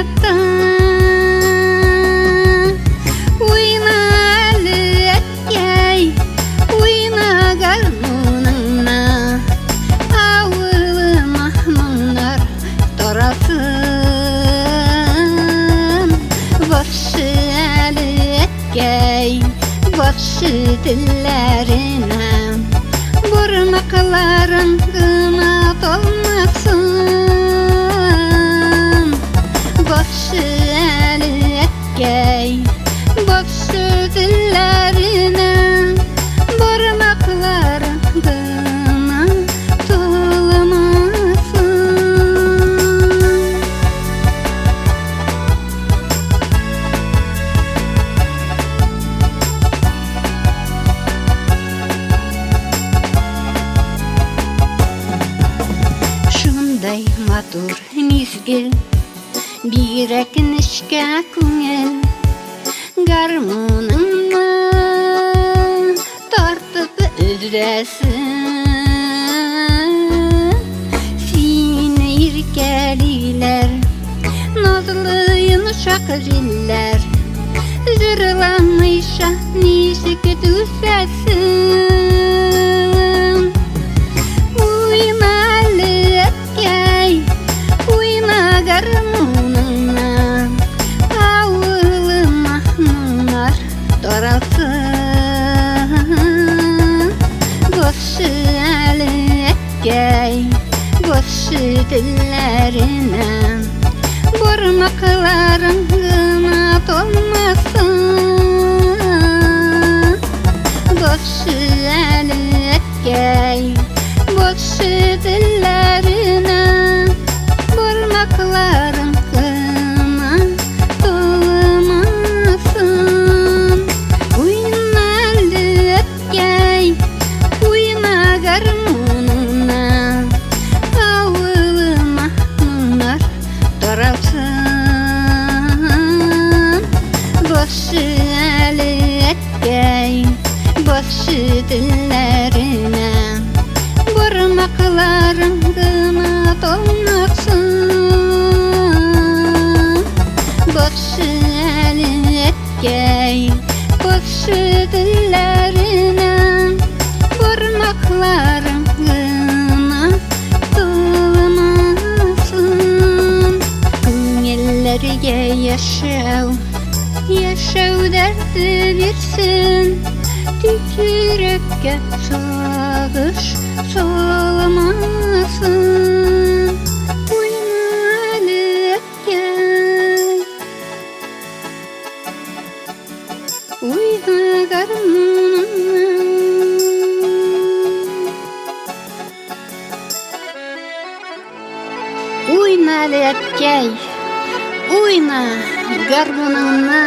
hatta. Uйна Эткэй, уйна гармунынны, авылыма мұңнар таралсын. Башы Эткэй, башы дилләренә, бұрмақларың гына толмасын. Başı Эткэй, başı dillerine, barmakların gına tolamasın. Şunday matur mizgil, bir ekinişke küngel, garmunынны tartıp üresin. Seni irkeliler, nazlı yumuşak ziller, zırlamışa nişik düşersin. Uйна Эткэй, уйна гармунынны, авылыма мұңнар таралсын. Başı Эткэй, başı dillәренә, barmakların gına tolmasın. Başı Эткэй, başı dillәренә, barmakların gına tolamasın. Uйна Эткэй, уйна гармунынны, авылыма мұңнар таралсын. Başı Эткэй, başı dillәренә, barmakların gına tolmasın. Başı Эткэй, başı dillәренә, barmakların gına tolamasın. Күңелләргә яшәү, яшәү дәрте бирсен, тик йөрәккә сагыш салмасын. Уйна Эткэй, уйна гармунынны. Уйна Эткэй, уйна гармунынны.